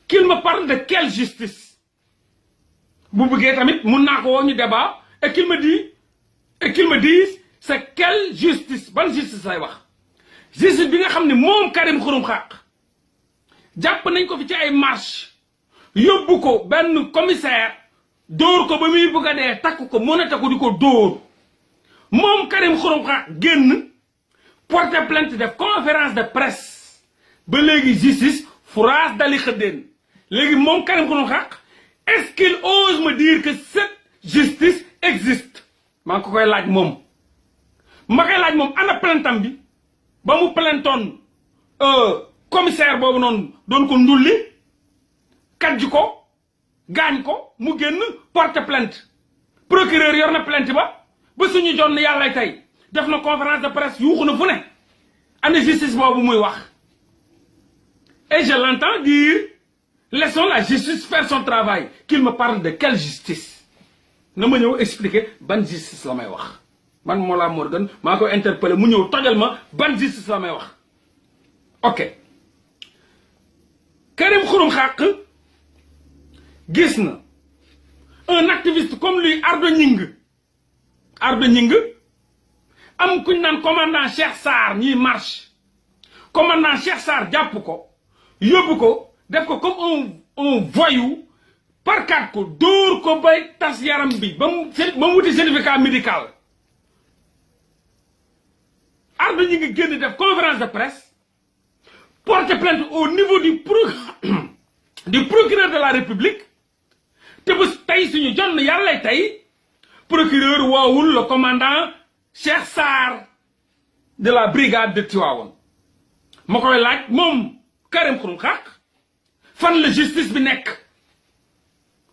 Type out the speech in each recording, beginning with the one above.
qu'il me parle de quelle justice bu bëggee tamit mun naa ko woo ñu débat et qu'il me dise c'est quelle justice ban justice lay wax justice bi nga xam ne moom Karim Xurum Xaq jàpp nañ ko fi ci ay marche yóbbu ko benn commissaire dóor ko ba muy bëgg a dee takk ko mën a takku di ko dóor moom Karim Xurum Xaq génn porter plainte def conférence de presse ba léegi justice France dali xëddeen léegi moom Karim Xurum Xaq est-ce qu'il ose me dire que cette justice existe maa ngi ko koy laaj moom ma koy laaj moom ana plaintam bi ba mu plaintoon commissaire boobu noonu doon ko ndulli kajj ko gaañ ko mu génn porte plainte procureur yor na plainte ba suñu jonn yàlla tey def na conférence de presse yuuxu na fu ne ana justice boobu muy wax et je l'entends dire laissons la justice faire son travail qu'il me parle de quelle justice na ma ñëw expliquer ban justice la may wax man Mollah Morgun maa ko interpellé mu ñëw tojal ma ban justice la may wax ok Karim Xurum Xaq gis na un activiste comme lui Ardo Gningue am kuñ naan commandant Cheikh Sarr ñiy marche commandant Cheikh Sarr jàpp ko yóbbu ko def ko comme un voyou parkat ko dóor ko bay tas yaram bi ba mu wuti certificat médical Ardo Gningue génn def conférence de presse porte plainte au niveau du procureur de la République te bés tey suñu jonn yàlla tey procureur woowul le commandant Cheikh Sarr de la brigade de Tivaouane ma koy laaj moom Karim Xurum Xaq fan la justice bi nekk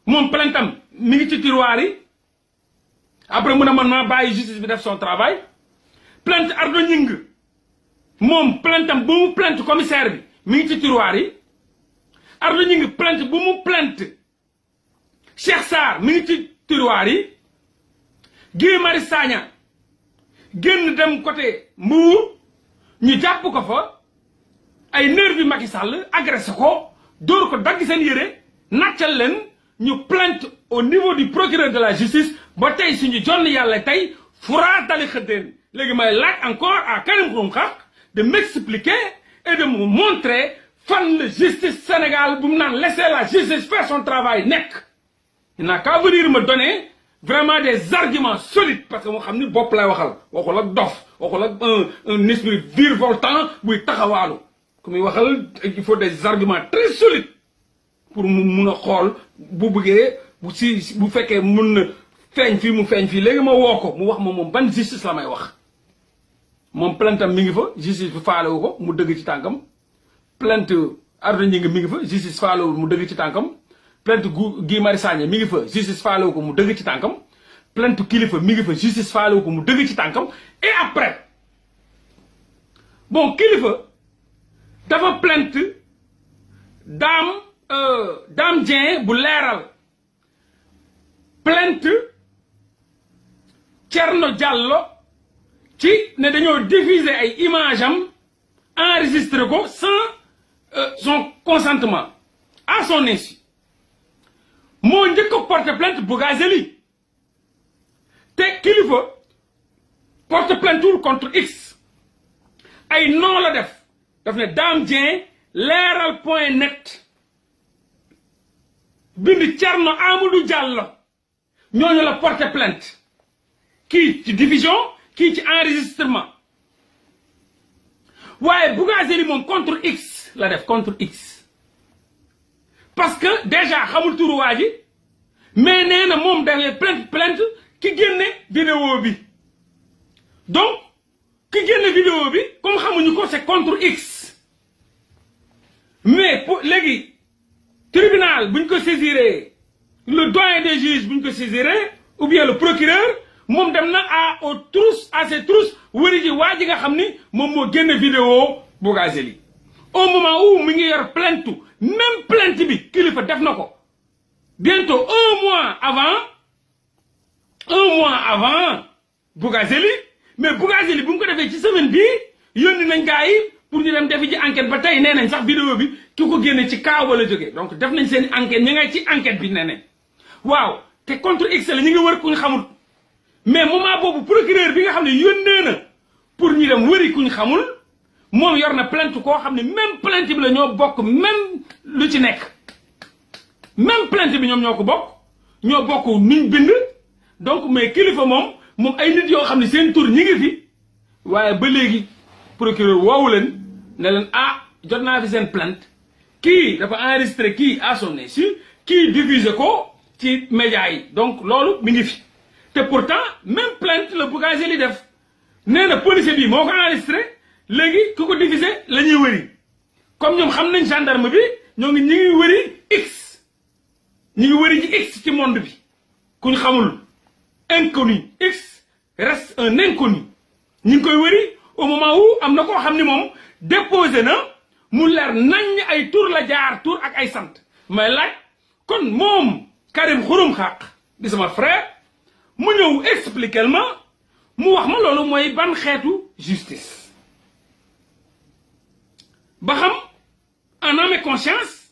moom plaintam mi ngi ci tiroir yi après mu ne man maa bàyyi justice bi def son travail plainte Ardo Gningue moom plaintam bu mu plainte commissaire bi mi ngi ci tiroir yi Ardo Gningue plainte bu mu plainte Cheikh Sarr mi ngi ci tiroir yi Guy Marius Sagna génn dem côté Mbour ñu jàpp ko fa ay nervi Macky Sall agressé ko dóor ko dagg seen yére nàccal leen ñu plainte au niveau du procureur de la justice ba tey suñu jonn yàlla tey furaa dali xëddeen léegi may laaj encore à Karim Xurum Xaq de m'expliquer et de me montrer fan la justice Sénégal bu mu naan laisser la justice faire son travail nekk il n'a qu'à venir me donner vraiment des arguments solides parce que moo xam ni bopp lay waxul ak dof waxul ak un esprit virevoltant buy taxawaalu ku muy waxal il faut des arguments très solides pour mu mun a xool bu bëggee bu fekkee mun na feeñ fii mu feeñ fii léegi ma woo ko mu wax ma moom ban justice la may wax moom plaintam mi ngi fa justice bi faalewu ko mu dëgg ci tànkam plainte Ardo Gningue mi ngi fa justice faalewu mu dëgg ci tànkam plainte Guy Marius Sagna mi ngi fa justice faalewu ko mu dëgg ci tànkam plainte Kilifeu mi ngi fa justice faalewu ko mu dëgg ci tànkam et après bon Kilifeu dafa plainte Dame Dieng bu leeral plainte Thierno Diallo ci ne dañoo diffuser ay image am enregistré ko sans son consentement à son insu moo njëkk a porte plainte Bougazelli te Kilifeu porte plainte contre X ay non la def ne Dame Dieng leeral.net bind Thierno Amadou Diallo ñooñu la porte plainte kii ci diffusion kii ci enregistrement waaye Bougazelli moom contre X la def contre X parce que déjà xamul turu waa ji mais nee na moom dafay plainte ki génne vidéo bi donc ki génne vidéo bi comme xamuñu ko c'est contre X mais pour léegi tribunal buñ ko saisiré le doyen des juges buñ ko saisiré ou bien le procureur moom dem na à ses trousses wëri ji waa ji nga xam ni moom moo génne vidéo Bougazelli au moment où mi ngi yor plainte même plainte bi Kilifeu def na ko bientôt un mois avant Bougazelli mais Bougazelli bu mu ko defee ci semaine bii yónni nañ gars yi pour ñu dem defi ji enquête ba tey nee nañ sax vidéo bi ki ko génne ci kaaw ba la jógee donc def nañ seen enquête ñi ngay ci enquête bi nee nañ waaw te contre X la ñi nga wër kuñ xamul mais moment boobu procureur bi nga xam ne yónnee na pour ñu dem wëri kuñ xamul moom yor na plainte koo xam ne même plainte bi la ñoo bokk même lu ci nekk même plainte bi ñoom ñoo ko bokk nuñ bind donc mais kilifa moom ay nit yoo xam ne seen tur ñi ngi fi waaye ba léegi procureur woowu leen ne leen jot naa fi seen plainte kii dafa enregistré kii à son insu kii diffusé ko ci média yi donc loolu mi ngi fi te pourtant même plainte la Bougazelli def nee na policier bi moo ko enregistré léegi ku ko diffusé la ñuy wëri comme ñoom xam nañ gendarme bi ñoo ngi ñi ngi wëri X ñi ngi wëri ci X ci monde bi kuñ xamul inconnu X reste un inconnu ñi ngi koy wëri au moment où am na koo xam ni moom déposé na mu leer nañ ay tur la jaar tur ak ay sant may laaj kon moom Karim Xurum Xaq di sama frère mu ñëw expliquer ma mu wax ma loolu mooy ban xeetu justice ba xam en âme et conscience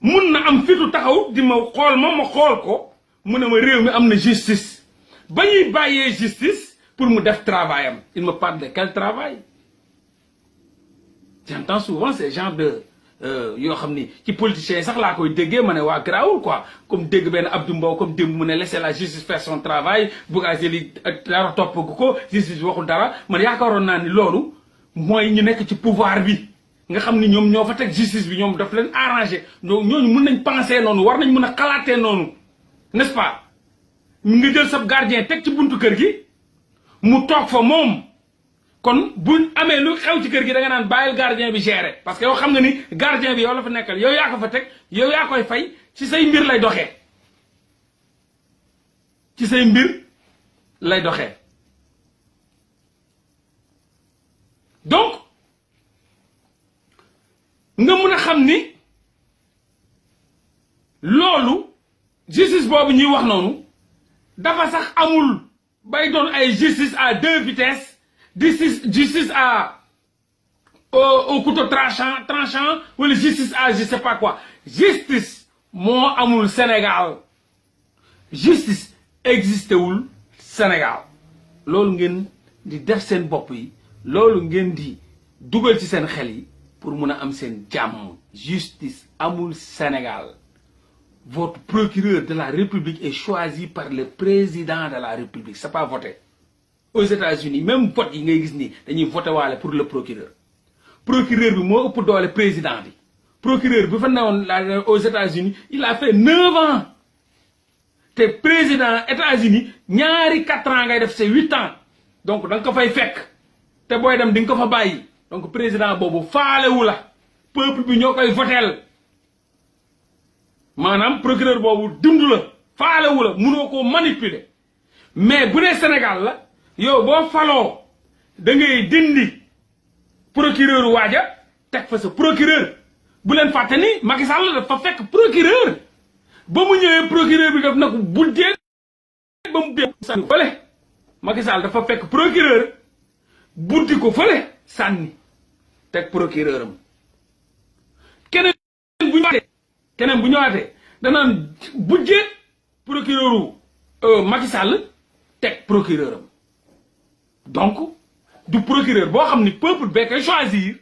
mun na am fitu taxaw di ma xool ma xool ko mu ne ma réew mi am na justice ba ñuy bàyyee justice pour mu def travail am il me parle de quel travail j'entends souvent ces gens de yoo xam ni ci politiciens yi sax laa koy déggee ma ne waa garaawul quoi comme dégg benn Abdou Mbow comme démb mu ne laisser la justice faire son travail Bougazelli dara topp ko justice waxul dara man yaakaaroon naa ni loolu mooy ñu nekk ci pouvoir bi nga xam ni ñoom ñoo fa teg justice bi ñoom daf leen arrangé ñooñu mën nañ penser noonu war nañ mën a xalaatee noonu n'est-ce pas nga jël sab gardien teg ci buntu kër gi mu toog fa moom kon buñ amee lu xew ci kër gi da nga naan bàyyil gardien bi gérer parce que yow xam nga ni gardien bi yow la fa nekkal yow yaa ko fa teg yow yaa koy fay ci say mbir lay doxee ci say mbir lay doxee donc nga mun a xam ni loolu justice boobu ñuy wax noonu dafa sax amul bay doon ay justice à deux vitesses justice au couteau tranchant wala justice à je sais pas quoi justice moo amul Sénégal justice existé wul Sénégal loolu ngeen di def seen bopp yi loolu ngeen di dugal ci seen xel yi pour mun a am seen jàmm justice amul Sénégal votre procureur de la République est choisi par le président de la République c'est pas voté aux États-Unis même vote yi ngay gis ni dañuy voté waale pour le procureur bi moo ëpp doole président bi procureur bi fa newoon aux États-Unis il a fait 9 ans te président États-Unis ñaari 4 ans ngay def c'est 8 ans donc da nga ko fay fekk te booy dem di nga ko fa bàyyi donc président boobu faalewu la peuple bi ñoo koy voteel maanaam procureur boobu dund la faalewu la mënoo koo manipuler mais bu dee Sénégal la yow boo faloo da ngay dindi procureur waaja teg fa sa procureur bu leen fàtte ni Macky Sall dafa fekk procureur ba mu ñëwee procureur bi daf na ko buddee ba mu dee sànni fële Macky Sall dafa fekk procureur buddi ko fële sànni teg procureur am keneen bu ñëwaatee danaan buddee procureur Macky Sall teg procureur am donc du procureur boo xam ni peuple bee koy choisir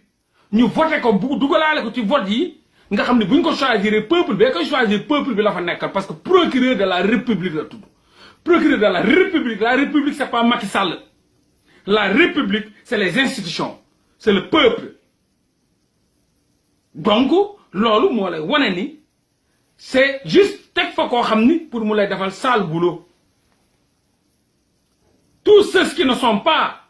ñu voté ko bu dugalaale ko ci vote yi nga xam ne bu ñu ko choisir peuple bee koy choisir peuple bi la fa nekkal parce que procureur de la République la tudd procureur de la République c'est pas Macky Sall la République c'est les institutions c'est le peuple donc loolu moo lay wane ni c'est juste teg fa koo xam ni pour mu lay defal sale boulot tous ceux qui ne sont pas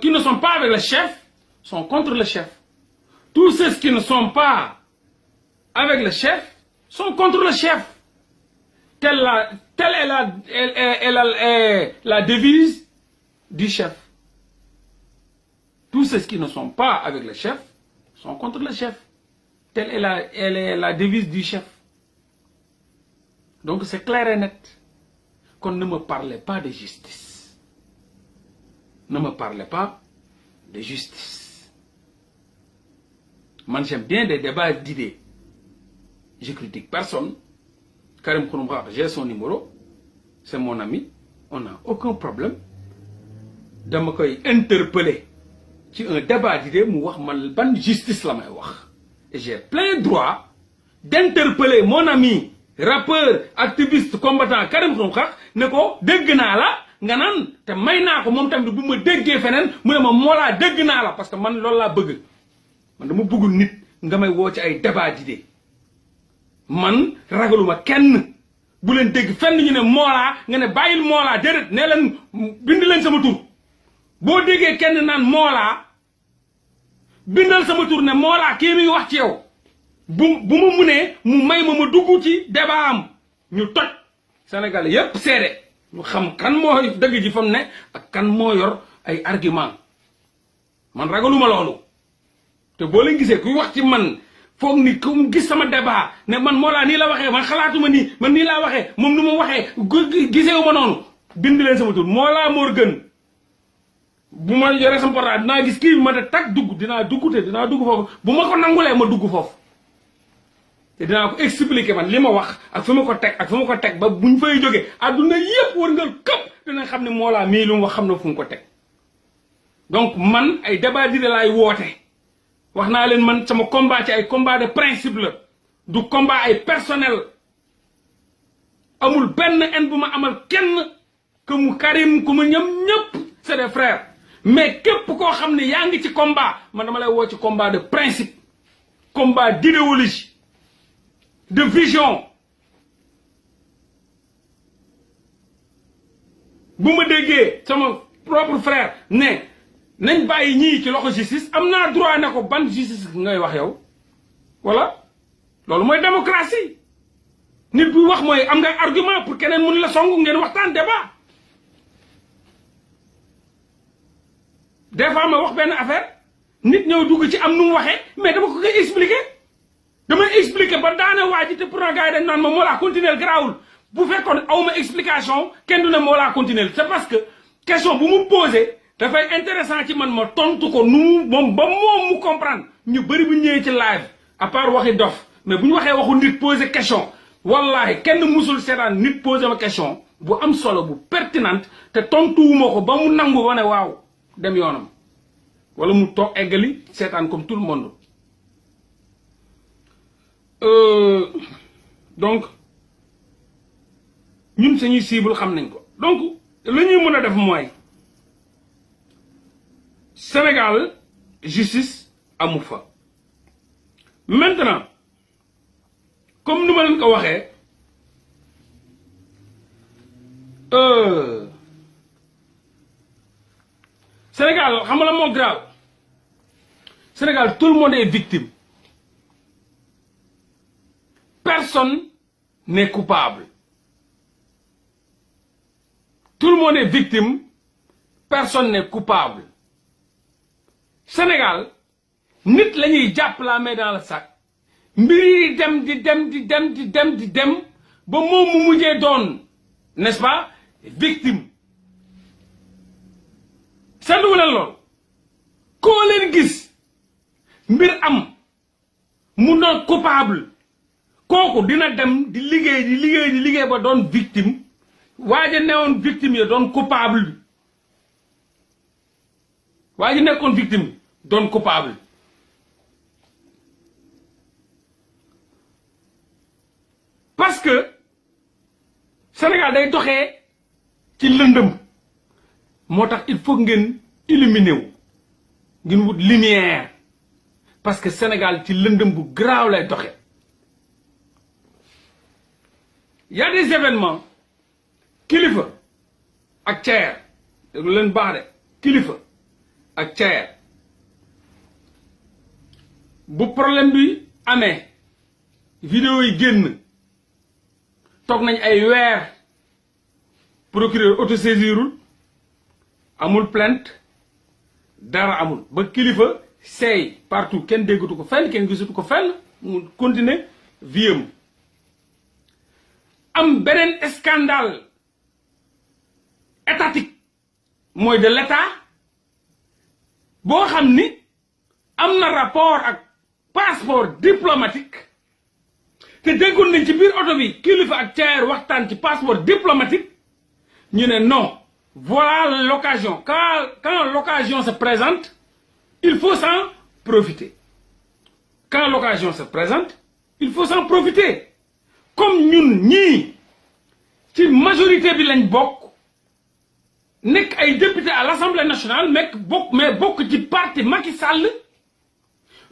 qui ne sont pas avec le chef sont contre le chef. Tous ceux qui ne sont pas avec le chef sont contre le chef. Telle est la devise du chef. Tous ceux qui ne sont pas avec le chef sont contre le chef. Telle est la devise du chef. Donc c'est clair et net. Qu'on ne me parlez pas de justice. Ne me parlez pas de justice. Moi, j'aime bien des débats d'idées. Je critique personne. Karim Xrum Xax, j'ai son numéro. C'est mon ami. On n'a aucun problème. Dama koy interpeller ci un débat d'idées mu wax man ban justice la may wax. Et j'ai plein droit d'interpeller mon ami rappeur activiste combattant Karim Xrum Xax ne ko dégg naa la nga naan te may naa ko moom tamit bu ma déggee feneen mu ne ma Mollah dégg naa la parce que man loolu laa bëgg. Man dama bëggul nit nga may woo ci ay débat d'idées. Man ragaluma kenn bu leen dégg fenn ñu ne Mollah nga ne bàyyil Mollah déedéet nee leen bind leen sama tur boo déggee kenn naan Mollah bindal sama tur ne Mollah kii mi ngi wax ci yow bu ma munee mu may ma dugg ci débat am ñu toj Sénégal yépp seede ñu xam kan moo dëgg ji fa mu ne ak kan moo yor ay argument man ragaluma loolu te boo leen gisee kuy wax ci man foog ni ku gis sama débat ne man Mollah nii la waxee man xalaatuma nii man nii laa waxee moom nu ma waxee gisewu ma noonu bind leen sama tur Mollah Morgun bu ma yore sama portable dinaa gis kii bi ma te tag dugg dinaa dugg te dinaa dugg foofu bu ma ko nangulee ma dugg foofu te dinaa ko expliquer man li ma wax ak fi ma ko teg ak fi ma ko teg ba buñ fay jógee adduna yépp war nga këpp dina xam ne Mollah mii lu mu wax xam na fu mu ko teg donc man ay débat d'idées laay woote wax naa leen man sama combat ci ay combat de principe la du combat ay personnel amul benn en bu ma amal kenn que mu Karim ku mu ñëpp c'est des frères mais képp koo xam ne yaa ngi ci combat man dama lay woo ci combat de principe combat d'idéologie de vision bu ma déggee sama propre frère ne nañ bàyyi ñii ci loxo justice am naa droit ne ko ban justice ngay wax yow voilà loolu mooy démocratie nit bu wax mooy am nga argument pour keneen mun la song ngeen waxtaan débat des fois ma wax benn affaire nit ñëw dugg ci am nu mu waxee mais dama ko koy expliquer damay expliquer ba daane waa ji te pourtant gars yi dañ naan ma Mollah continuer garaawul bu fekkoon aw ma explication kenn du ne Mollah continuer c'est parce que question bu mu posé dafay intéressant ci man ma tontu ko nu moom ba moom mu comprendre ñu bëri bu ñëwee ci live à part waxi dof mais bu ñu waxee waxu nit posé question wallahi kenn musul seetaan nit posé ma question bu am solo bu pertinente te tontuwuma ko ba mu nangu ba ne waaw dem yoonam wala mu toog eggali seetaan comme tout le monde donc ñun sañuy cible xam nañ ko donc la ñuy mën a def mooy Sénégal justice amu fa maintenant comme nu ma leen ko waxee Sénégal xam nga la moo grave Sénégal tout le monde est victime personne n'est coupable tout le monde est victime personne n'est coupable Sénégal nit la ñuy jàpp la main dans le sac mbir yi di dem ba moom mu mujjee doon n'est-ce pas victime seetlu leen lool koo leen gis mbir am mu doon coupable kooku dina dem di liggéey ba doon victime waaja newoon victime ya doon coupable bi waaja nekkoon victime doon coupable parce que Sénégal day doxee ci lëndëm moo tax il faut ngeen illuminer wu ngeen wut lumière parce que Sénégal ci lëndëm bu graaw lay doxee y a des événements kilifa ak ceer déglu leen baax de kilifa ak ceer bu problème bi amee vidéo yi génn toog nañ ay weer procureur autosaisirul amul plainte dara amul ba kilifa seey partout kenn déggatu ko fenn kenn gisatu ko fenn mu continuer viam am beneen scandale étatique mooy de l'état boo xam ni am na rapport ak passeport diplomatique te déggoon nañ ci biir oto bi kilifa ak Thier waxtaan ci passeport diplomatique ñu ne non voilà l'occasion quand l'occasion se présente il faut s'en profiter quand l'occasion se présente il faut s'en profiter comme ñun ñii ci majorité bi lañ bokk nekk ay député à l'Assemblée nationale mais bokk ci parti Macky Sall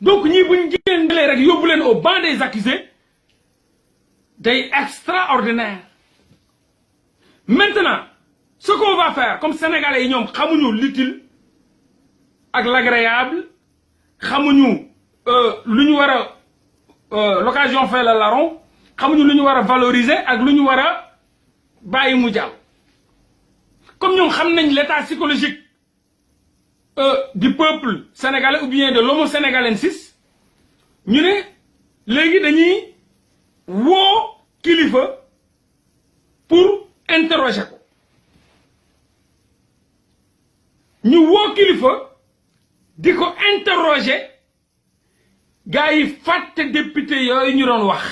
donc ñii buñ génnee rek yóbbu leen au banc des accusés day extraordinaire maintenant ce qu'on va faire comme sénégalais yi ñoom xamuñu l'utile ak l'agréable xamuñu lu ñu war a l'occasion fait le larron xamuñu lu ñu war a valoriser ak lu ñu war a bàyyi mu jàll comme ñoom xam nañ l'état psychologique du peuple sénégalais ou bien de l'homo sénégalensis ñu ne léegi dañuy woo kilifa pour interroger ko ñu woo kilifa di ko interroger gars yi fàtte député yooyu ñu doon wax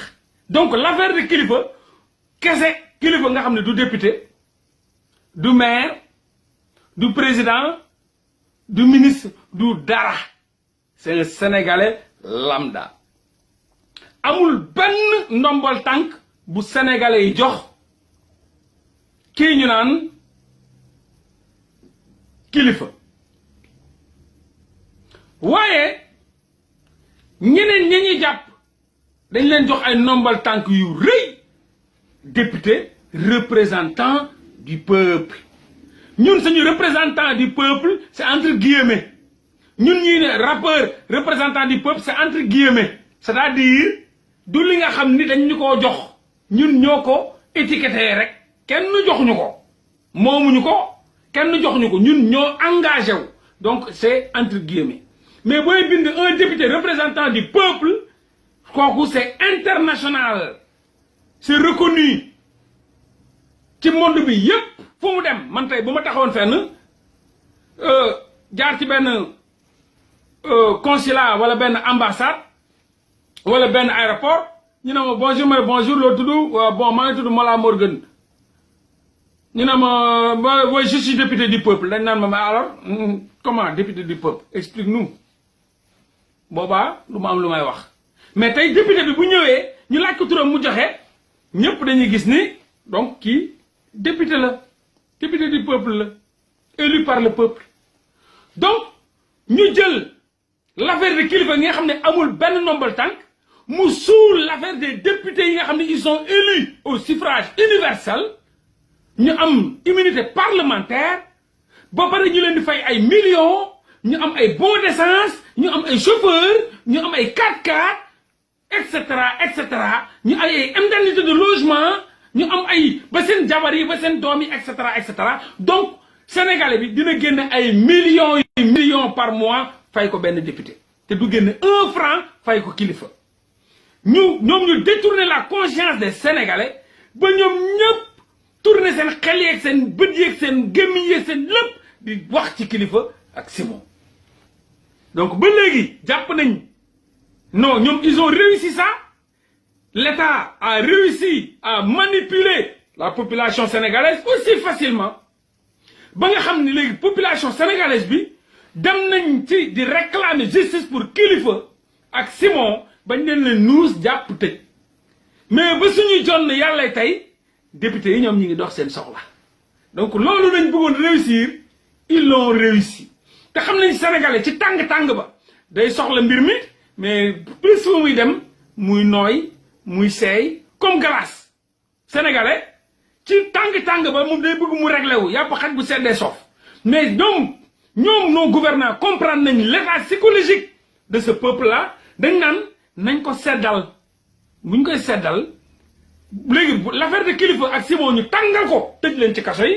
donc l'affaire de kilifa kese kilifa nga xam ne du député du maire du président du ministre du dara c'est un sénégalais lambda amul benn ndombal tànk bu sénégalais yi jox kii ñu naan kilifa waaye ñeneen ñi ñuy jàpp dañ leen jox ay ndombal tànk yu rëy député représentant du peuple ñun suñu représentant du peuple c'est entre guillemets ñun ñii ne rappeur représentant du peuple c'est entre guillemets c'est-à-dire du li nga xam ni dañ ñu koo jox ñun ñoo ko étiqueté rek kenn joxuñu ko moomuñu ko kenn joxuñu ko ñun ñoo engagé wu donc c'est entre guillemets mais booy bind un député représentant du peuple kooku c'est international c'est reconnu ci monde bi yépp fu mu dem man tey bu ma taxawoon fenn jaar ci benn consulat wala benn ambassade wala benn aéroport ñu ne ma bonjour loo tudd bon maa ngi tudd Mollah Morgun ñu ne ma je suis député du peuple dañ naan ma alors comment député du peuple explique-nous boobaa lu ma am lu may wax mais tey député bi bu ñëwee ñu laaj ko turam mu joxe ñëpp dañuy gis ni donc kii député la député du peuple la élu par le peuple donc ñu jël l'affaire de kilifa yi nga xam ne amul benn nombal tànk mu suul l'affaire des députés yi nga xam ne ils sont élus au suffrage universel ñu am immunité parlementaire ba pare ñu leen di fay ay millions ñu am ay bons d'essence ñu am ay chauffeurs ñu am ay 4x4 et cetera ñu ay indemnité de logement ñu am ay ba seen jabar yi ba seen doom yi et cetera donc sénégalais bi dina génne ay millions par mois fay ko benn député te du génne 1 franc fay ko kilifa ñoom ñu détourner la conscience des sénégalais ba ñoom ñëpp tourner seen xel yeeg seen bët yeeg seen gémmiñ yeeg seen lépp di wax ci kilifa ak Simon donc ba léegi jàpp nañ non ñoom ils ont réussi ça l'État a réussi à manipuler la population sénégalaise aussi facilement ba nga xam ne léegi population sénégalaise bi dem nañ ci di réclamer justice pour kilifa ak Simon bañ leen nuus jàpp tëj mais ba suñuy jonn yàlla tey député yi ñoom ñi ngi dox seen soxla donc loolu lañ bëggoon réussir ils l'ont réussi te xam nañ sénégalais ci tàng-tàng ba day soxla mbir mi mais plus fu muy dem muy nooy muy seey comme glace sénégalais ci tàng-tàng ba moom day bëgg mu réglé wu yàpp xaj bu seddee soof mais ñoom nos gouvernants comprendre nañ l'état psychologique de ce peuple là dañ naan nañ ko seddal buñ koy seddal léegi l'affaire de kilifa ak Simon ñu tàngal ko tëj leen ci kaso yi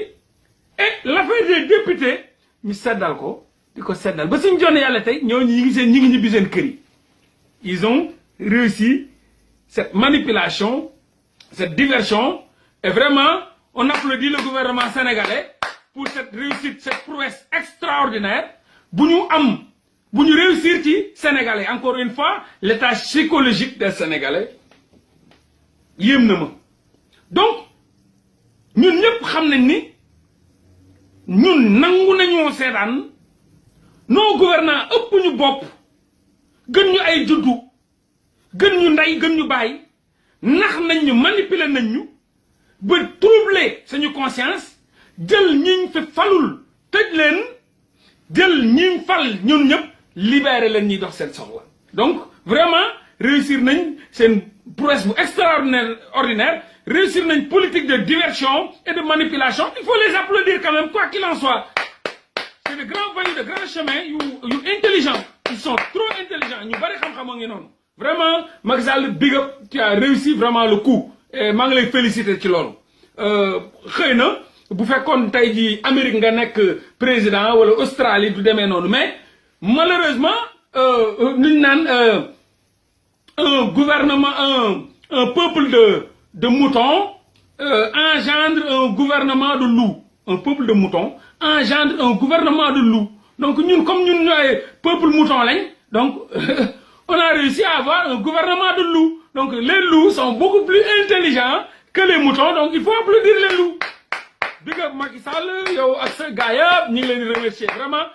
et l'affaire des députés ñu seddal ko di ko seddal ba suñ jonne yàlla tey ñooñu ñi ngi ñibbi seen kër yi ils ont réussi cette manipulation cette diversion et vraiment on applaudit le gouvernement sénégalais pour cette réussite cette prouesse extraordinaire bu ñu am bu ñu réussir ci Sénégalais encore une fois l'état psychologique des Sénégalais yéem na ma donc ñun ñëpp xam nañ ni ñun nangu nañoo seetaan nos gouvernants ëpp ñu bopp gën ñu ay juddu gën ñu ndey gën ñu bàyyi nax nañ ñu manipuler nañ ñu ba troubler suñu conscience jël ñiñ fi falul tëj leen jël ñiñ fal ñun ñëpp libérer leen ñuy dox seen soxla donc vraiment réussir nañ seen prouesse bu extraordinaire réussir nañ politique de diversion et de manipulation il faut les applaudir quand même quoi qu'il en soit c'est de grands voyous de grands chemins yu intelligents ils sont trop intelligents ñu bari xam-xam a ngi noonu vraiment Macky Sall big up tu as réussi vraiment le coup et maa ngi lay féliciter ci loolu xëy na bu fekkoon tey jii Amérique nga nekk président wala Australie du demee noonu mais malheureusement liñ naan un gouvernement un peuple de moutons engendre un gouvernement de loups un peuple de moutons engendre un gouvernement de loups donc ñun comme ñun ñooy peuple mouton lañ donc on a réussi à avoir un gouvernement de loups donc les loups sont beaucoup plus intelligents que les moutons donc il faut applaudir les loups big up Macky Sall yow ak sa gars yëpp ñu ngi leen di remercier vraiment